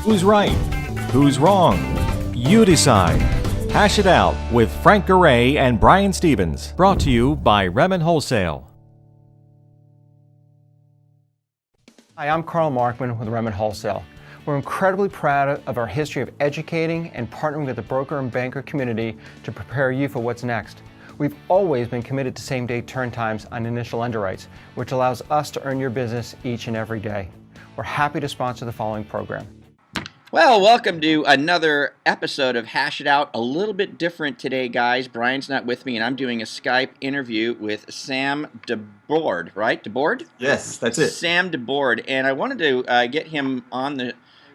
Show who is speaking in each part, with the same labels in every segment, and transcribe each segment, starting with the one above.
Speaker 1: Who's right? Who's wrong? You decide. Hash it out with Frank Garay and Brian Stevens. Brought to you by Redmond Wholesale.
Speaker 2: Hi, I'm Carl Markman with Redmond Wholesale. We're incredibly proud of our history of educating and partnering with the broker and banker community to prepare you for what's next. We've always been committed to same-day turn times on initial underwrites, which allows us to earn your business each and every day. We're happy to sponsor the following program.
Speaker 3: Well, welcome to another episode of Hash It Out. A little bit different today, guys. Brian's not with me, and I'm doing a Skype interview with Sam DeBord, right? DeBord?
Speaker 4: Yes, that's it.
Speaker 3: Sam DeBord, and I wanted to get him on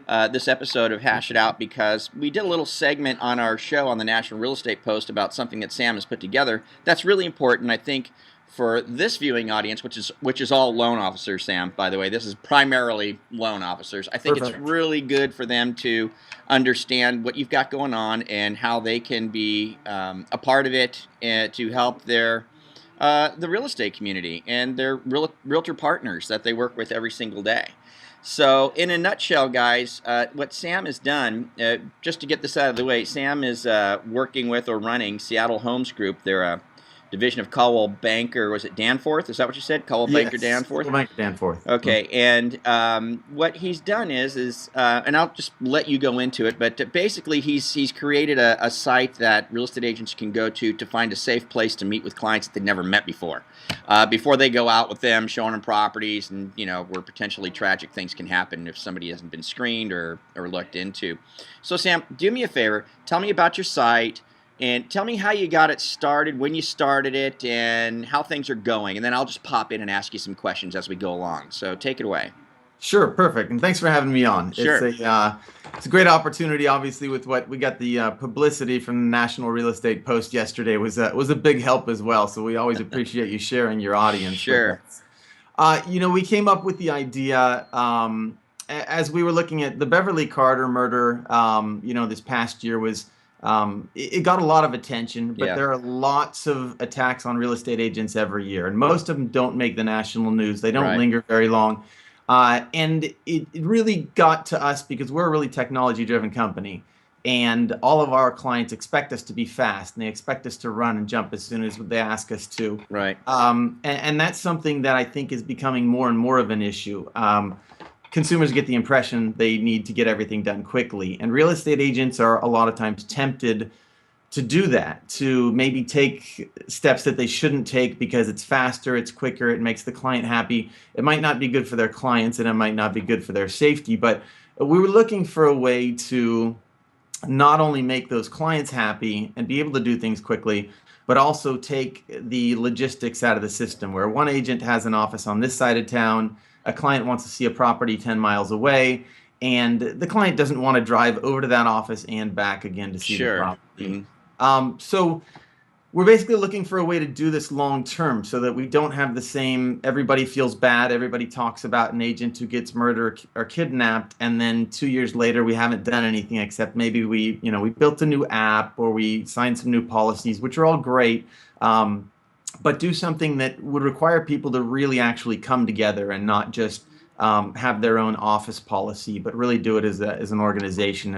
Speaker 3: this episode of Hash It Out because we did a little segment on our show on the National Real Estate Post about something that Sam has put together. That's really important, I think, for this viewing audience, which is all loan officers, Sam, by the way. This is primarily loan officers. I think It's really good for them to understand what you've got going on and how they can be a part of it to help the real estate community and their realtor partners that they work with every single day. So in a nutshell, guys, what Sam has done, just to get this out of the way, Sam is working with or running Seattle Homes Group. They're a division of Caldwell Banker. Was it Danforth? Is that what you said? Caldwell Banker Danforth?
Speaker 4: Caldwell Banker Danforth.
Speaker 3: Okay, and what he's done is and I'll just let you go into it, but basically he's created a site that real estate agents can go to find a safe place to meet with clients that they've never met before they go out with them, showing them properties, and where potentially tragic things can happen if somebody hasn't been screened or looked into. So Sam, do me a favor, tell me about your site, and tell me how you got it started, when you started it, and how things are going. And then I'll just pop in and ask you some questions as we go along. So take it away.
Speaker 4: Sure, perfect. And thanks for having me on.
Speaker 3: Sure.
Speaker 4: It's a great opportunity, obviously, with what we got the publicity from the National Real Estate Post yesterday was a big help as well. So we always appreciate you sharing your audience.
Speaker 3: Sure.
Speaker 4: We came up with the idea as we were looking at the Beverly Carter murder, this past year was it got a lot of attention, but there are lots of attacks on real estate agents every year, and most of them don't make the national news. They don't linger very long. And it really got to us because we're a really technology-driven company, and all of our clients expect us to be fast, and they expect us to run and jump as soon as they ask us to.
Speaker 3: Right.
Speaker 4: And that's something that I think is becoming more and more of an issue. Consumers get the impression they need to get everything done quickly. And real estate agents are a lot of times tempted to do that, to maybe take steps that they shouldn't take because it's faster, it's quicker, it makes the client happy. It might not be good for their clients and it might not be good for their safety, but we were looking for a way to not only make those clients happy and be able to do things quickly, but also take the logistics out of the system where one agent has an office on this side of town, a client wants to see a property 10 miles away, and the client doesn't want to drive over to that office and back again to see the property. So we're basically looking for a way to do this long term so that we don't have the same, everybody feels bad, everybody talks about an agent who gets murdered or kidnapped, and then 2 years later we haven't done anything except maybe we built a new app or we signed some new policies, which are all great. But do something that would require people to really actually come together and not just have their own office policy, but really do it as an organization,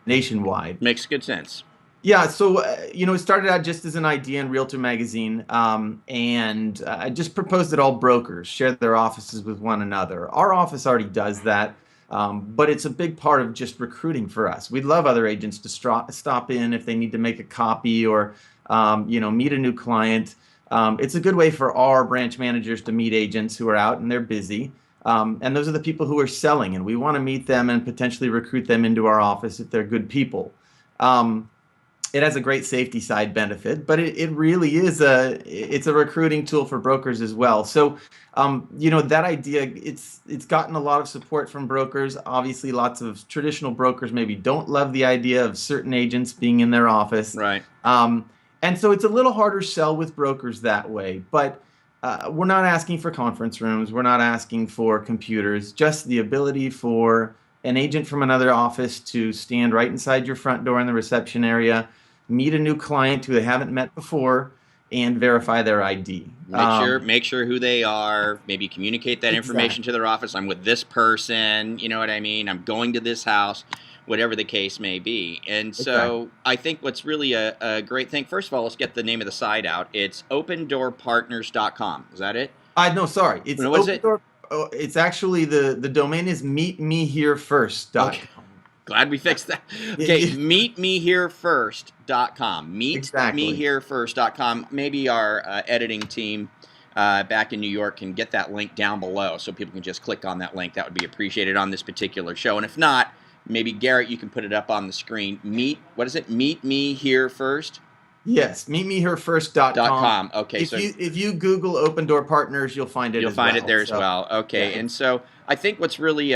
Speaker 4: nationwide.
Speaker 3: Makes good sense.
Speaker 4: Yeah, so it started out just as an idea in Realtor Magazine, and I just proposed that all brokers share their offices with one another. Our office already does that, but it's a big part of just recruiting for us. We'd love other agents to stop in if they need to make a copy or meet a new client. It's a good way for our branch managers to meet agents who are out and they're busy. And those are the people who are selling, and we want to meet them and potentially recruit them into our office if they're good people. It has a great safety side benefit, but it really is it's a recruiting tool for brokers as well. So, that idea, it's gotten a lot of support from brokers. Obviously, lots of traditional brokers maybe don't love the idea of certain agents being in their office.
Speaker 3: Right.
Speaker 4: And so it's a little harder sell with brokers that way, but we're not asking for conference rooms. We're not asking for computers, just the ability for an agent from another office to stand right inside your front door in the reception area, meet a new client who they haven't met before, and verify their ID.
Speaker 3: Make sure who they are. Maybe communicate that information to their office. I'm with this person. You know what I mean? I'm going to this house, whatever the case may be. And so I think what's really a great thing. First of all, let's get the name of the site out. It's opendoorpartners.com. Is that it?
Speaker 4: No, sorry. It's
Speaker 3: what is it?
Speaker 4: It's actually the domain is meetmeherefirst.com.
Speaker 3: Okay. Glad we fixed that. Okay, meetmeherefirst.com. Meetmeherefirst.com. Maybe our editing team back in New York can get that link down below so people can just click on that link. That would be appreciated on this particular show. And if not, maybe Garrett, you can put it up on the screen. What is it? Meet Me Here First?
Speaker 4: Yes, meetmeherefirst.com.
Speaker 3: Okay,
Speaker 4: if you Google Open Door Partners, you'll find it.
Speaker 3: You'll find it there as well. Okay, yeah. And so I think what's really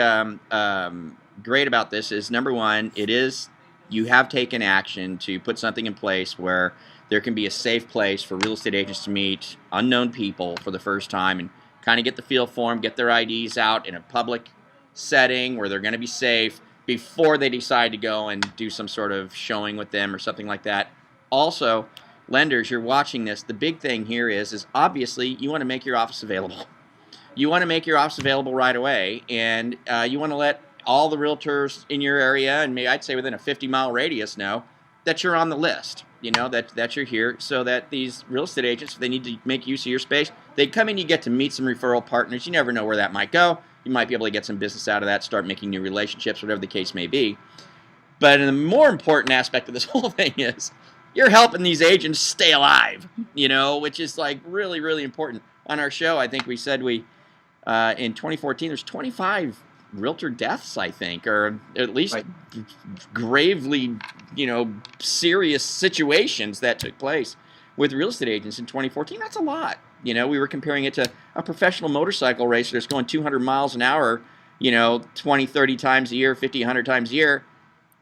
Speaker 3: great about this is, number one, you have taken action to put something in place where there can be a safe place for real estate agents to meet unknown people for the first time and kind of get the feel for them, get their IDs out in a public setting where they're going to be safe before they decide to go and do some sort of showing with them or something like that. Also, lenders, you're watching this. The big thing here is obviously you want to make your office available. You want to make your office available right away, and you want to let all the realtors in your area, and maybe I'd say within a 50-mile radius, know that you're on the list. You know, that you're here, so that these real estate agents, if they need to make use of your space, they come in, you get to meet some referral partners. You never know where that might go. You might be able to get some business out of that, start making new relationships, whatever the case may be. But the more important aspect of this whole thing is you're helping these agents stay alive, which is like really, really important. On our show, I think we said in 2014, there's 25 realtor deaths, I think, or at least gravely, serious situations that took place with real estate agents in 2014. That's a lot. We were comparing it to a professional motorcycle racer that's going 200 miles an hour, 20, 30 times a year, 50, 100 times a year,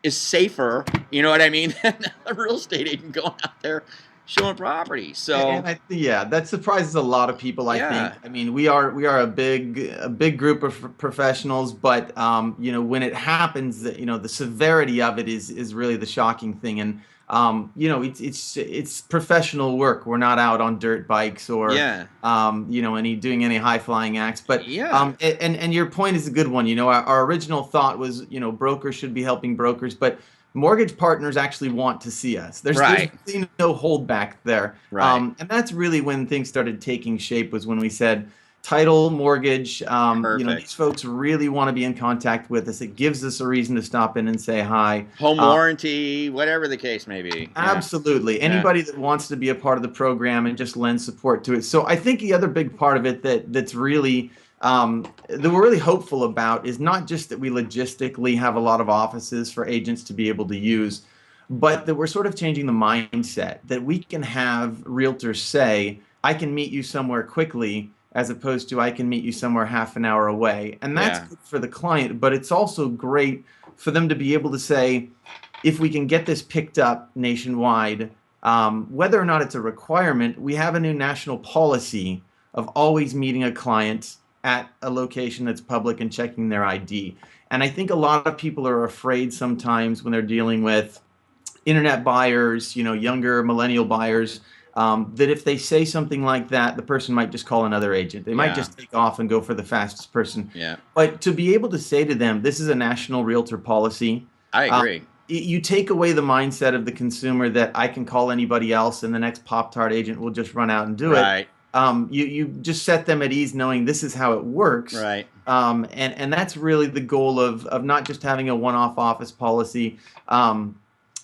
Speaker 3: is safer, you know what I mean, than a real estate agent going out there showing property. So
Speaker 4: that surprises a lot of people. I think. I mean, we are a big group of professionals, but when it happens, the severity of it is really the shocking thing. And it's professional work. We're not out on dirt bikes or doing any high flying acts. But and your point is a good one. Our original thought was brokers should be helping brokers, but mortgage partners actually want to see us. There's really no holdback there. And that's really when things started taking shape, was when we said title, mortgage, these folks really want to be in contact with us. It gives us a reason to stop in and say hi.
Speaker 3: Home warranty, whatever the case may be.
Speaker 4: Absolutely. Anybody that wants to be a part of the program and just lend support to it. So I think the other big part of it that's really that we're really hopeful about is not just that we logistically have a lot of offices for agents to be able to use, but that we're sort of changing the mindset that we can have realtors say, I can meet you somewhere quickly, as opposed to I can meet you somewhere half an hour away. And that's good for the client, but it's also great for them to be able to say, if we can get this picked up nationwide, whether or not it's a requirement, we have a new national policy of always meeting a client at a location that's public and checking their ID. And I think a lot of people are afraid sometimes when they're dealing with internet buyers, younger millennial buyers, that if they say something like that, the person might just call another agent. They might just take off and go for the fastest person. But to be able to say to them, this is a national realtor policy.
Speaker 3: I agree.
Speaker 4: You take away the mindset of the consumer that I can call anybody else and the next Pop-Tart agent will just run out and do it. You just set them at ease knowing this is how it works. And that's really the goal of not just having a one-off office policy,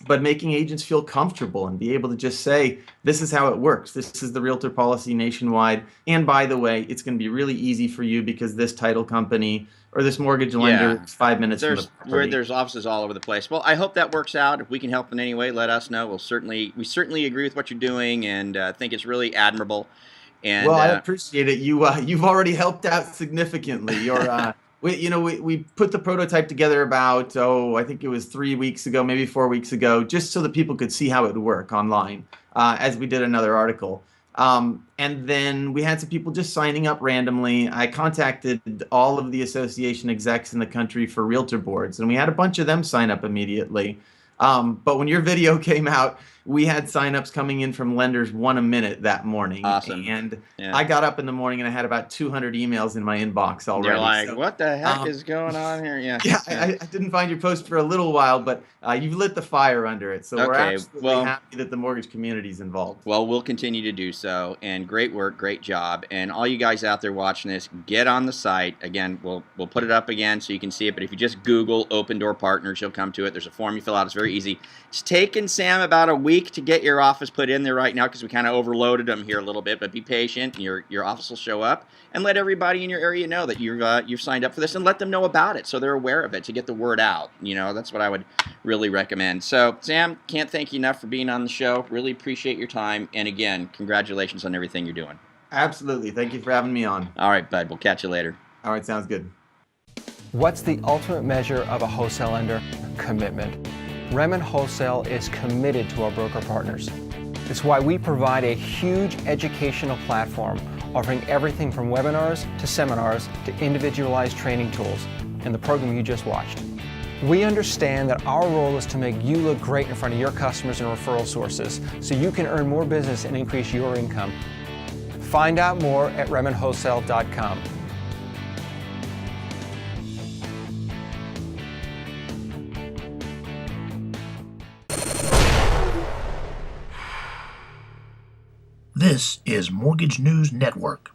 Speaker 4: but making agents feel comfortable and be able to just say, this is how it works. This is the realtor policy nationwide. And by the way, it's going to be really easy for you because this title company or this mortgage lender is 5 minutes from the property.
Speaker 3: There's offices all over the place. Well, I hope that works out. If we can help in any way, let us know. We certainly agree with what you're doing and think it's really admirable. And,
Speaker 4: I appreciate it. You've already helped out significantly. We put the prototype together about, I think it was 3 weeks ago, maybe 4 weeks ago, just so that people could see how it would work online, as we did another article. And then we had some people just signing up randomly. I contacted all of the association execs in the country for realtor boards, and we had a bunch of them sign up immediately. But when your video came out, we had signups coming in from lenders 1 a minute that morning.
Speaker 3: Awesome.
Speaker 4: And
Speaker 3: Yeah.
Speaker 4: I got up in the morning and I had about 200 emails in my inbox already.
Speaker 3: They're like,
Speaker 4: So,
Speaker 3: what the heck is going on here? Yeah.
Speaker 4: yeah, I didn't find your post for a little while, but you've lit the fire under it. So we're
Speaker 3: Okay,
Speaker 4: absolutely
Speaker 3: well-
Speaker 4: happy that the mortgage community is involved.
Speaker 3: Well, we'll continue to do so, and great work, great job. And all you guys out there watching this, get on the site. Again, we'll put it up again so you can see it, but if you just Google Open Door Partners, you'll come to it. There's a form you fill out. It's very easy. It's taken Sam about a week to get your office put in there right now because we kind of overloaded them here a little bit, but be patient. Your office will show up, and let everybody in your area know that you've signed up for this, and let them know about it so they're aware of it, to get the word out. You know, that's what I would really recommend. So, Sam, can't thank you enough for being on the show. Really appreciate your time, and again, congratulations on everything you're doing.
Speaker 4: Absolutely. Thank you for having me on.
Speaker 3: All right, bud. We'll catch you later.
Speaker 4: All right, sounds good.
Speaker 2: What's the ultimate measure of a wholesale lender? Commitment. Remen Wholesale is committed to our broker partners. It's why we provide a huge educational platform offering everything from webinars to seminars to individualized training tools in the program you just watched. We understand that our role is to make you look great in front of your customers and referral sources so you can earn more business and increase your income. Find out more at remenwholesale.com.
Speaker 5: This is Mortgage News Network.